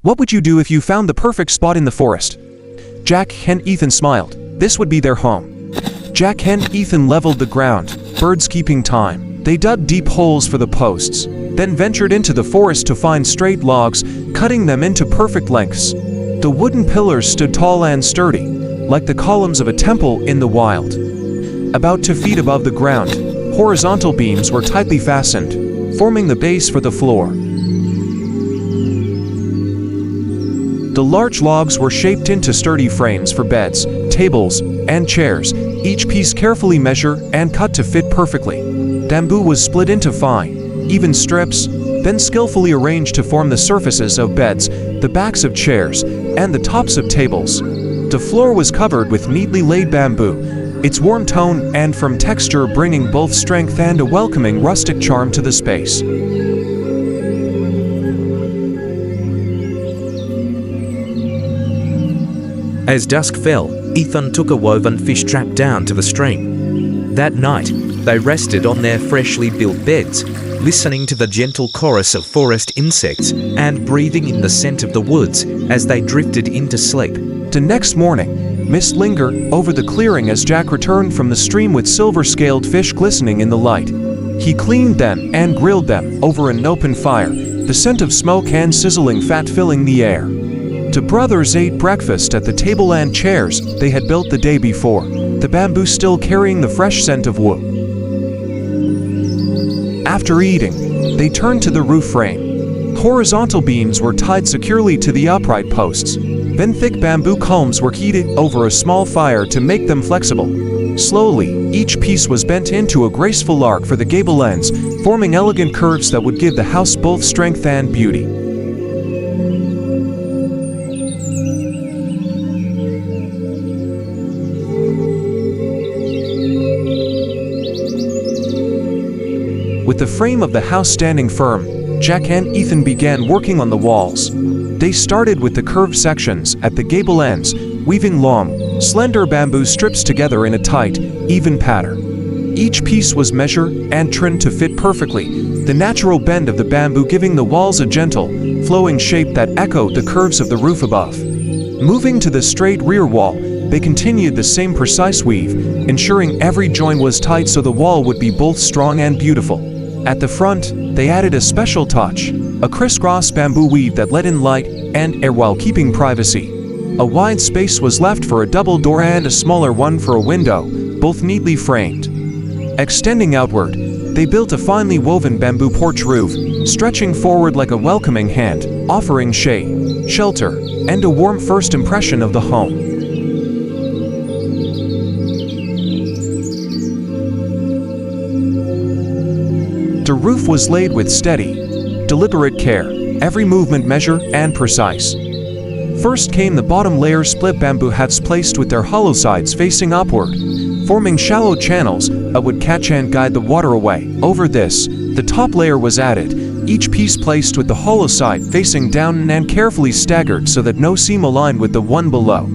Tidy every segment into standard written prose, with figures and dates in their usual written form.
What would you do if you found the perfect spot in the forest? Jack and Ethan smiled. This would be their home. Jack and Ethan leveled the ground, birds keeping time. They dug deep holes for the posts, then ventured into the forest to find straight logs, cutting them into perfect lengths. The wooden pillars stood tall and sturdy, like the columns of a temple in the wild. About 2 feet above the ground, horizontal beams were tightly fastened, forming the base for the floor. The large logs were shaped into sturdy frames for beds, tables, and chairs, each piece carefully measured and cut to fit perfectly. Bamboo was split into fine, even strips, then skillfully arranged to form the surfaces of beds, the backs of chairs, and the tops of tables. The floor was covered with neatly laid bamboo, its warm tone and firm texture bringing both strength and a welcoming rustic charm to the space. As dusk fell, Ethan took a woven fish trap down to the stream. That night, they rested on their freshly built beds, listening to the gentle chorus of forest insects and breathing in the scent of the woods as they drifted into sleep. The next morning, mist lingered over the clearing as Jack returned from the stream with silver-scaled fish glistening in the light. He cleaned them and grilled them over an open fire, the scent of smoke and sizzling fat filling the air. The brothers ate breakfast at the table and chairs they had built the day before, the bamboo still carrying the fresh scent of wood. After eating, they turned to the roof frame. Horizontal beams were tied securely to the upright posts. Then thick bamboo culms were heated over a small fire to make them flexible. Slowly, each piece was bent into a graceful arc for the gable ends, forming elegant curves that would give the house both strength and beauty. With the frame of the house standing firm, Jack and Ethan began working on the walls. They started with the curved sections at the gable ends, weaving long, slender bamboo strips together in a tight, even pattern. Each piece was measured and trimmed to fit perfectly, the natural bend of the bamboo giving the walls a gentle, flowing shape that echoed the curves of the roof above. Moving to the straight rear wall, they continued the same precise weave, ensuring every joint was tight so the wall would be both strong and beautiful. At the front, they added a special touch, a crisscross bamboo weave that let in light and air while keeping privacy. A wide space was left for a double door and a smaller one for a window, both neatly framed. Extending outward, they built a finely woven bamboo porch roof, stretching forward like a welcoming hand, offering shade, shelter, and a warm first impression of the home. The roof was laid with steady, deliberate care, every movement measured and precise. First came the bottom layer split bamboo hats placed with their hollow sides facing upward, forming shallow channels that would catch and guide the water away. Over this, the top layer was added, each piece placed with the hollow side facing down and carefully staggered so that no seam aligned with the one below.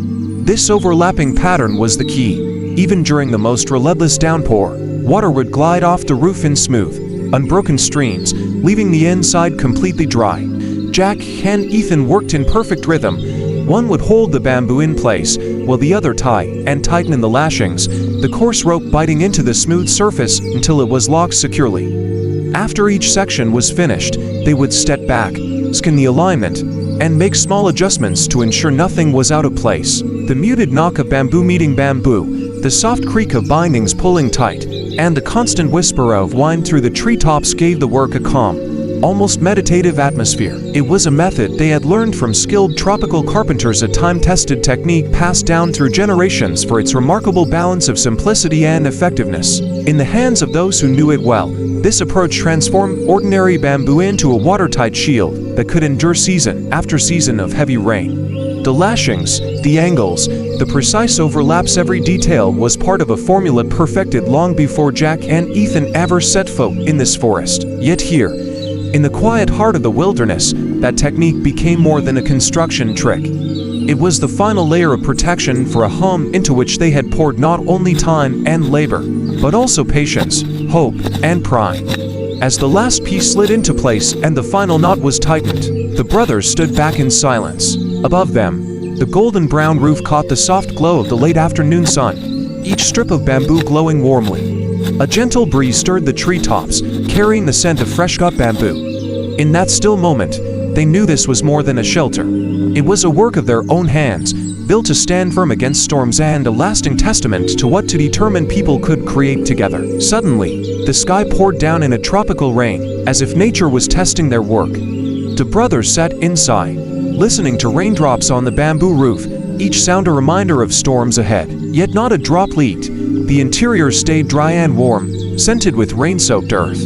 This overlapping pattern was the key. Even during the most relentless downpour, water would glide off the roof in smooth, unbroken streams, leaving the inside completely dry. Jack and Ethan worked in perfect rhythm. One would hold the bamboo in place, while the other tie and tighten in the lashings, the coarse rope biting into the smooth surface until it was locked securely. After each section was finished, they would step back, skin the alignment, and make small adjustments to ensure nothing was out of place. The muted knock of bamboo meeting bamboo, the soft creak of bindings pulling tight, and the constant whisper of wind through the treetops gave the work a calm, almost meditative atmosphere. It was a method they had learned from skilled tropical carpenters, a time-tested technique passed down through generations for its remarkable balance of simplicity and effectiveness. In the hands of those who knew it well, this approach transformed ordinary bamboo into a watertight shield that could endure season after season of heavy rain. The lashings, the angles, the precise overlaps, every detail was part of a formula perfected long before Jack and Ethan ever set foot in this forest. Yet here, in the quiet heart of the wilderness, that technique became more than a construction trick. It was the final layer of protection for a home into which they had poured not only time and labor, but also patience, hope, and pride. As the last piece slid into place and the final knot was tightened, the The brothers stood back in silence. Above them, the golden brown roof caught the soft glow of the late afternoon sun, each strip of bamboo glowing warmly. A gentle breeze stirred the treetops, carrying the scent of fresh-cut bamboo. In that still moment, they knew this was more than a shelter. It was a work of their own hands, built to stand firm against storms and a lasting testament to what two determined people could create together. Suddenly, the sky poured down in a tropical rain, as if nature was testing their work. The brothers sat inside, listening to raindrops on the bamboo roof, each sound a reminder of storms ahead. Yet not a drop leaked. The interior stayed dry and warm, scented with rain-soaked earth.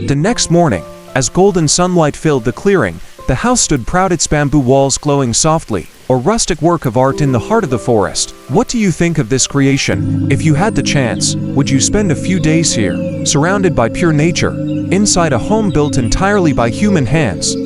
The next morning, as golden sunlight filled the clearing, the house stood proud, its bamboo walls glowing softly, a rustic work of art in the heart of the forest. What do you think of this creation? If you had the chance, would you spend a few days here, surrounded by pure nature, inside a home built entirely by human hands?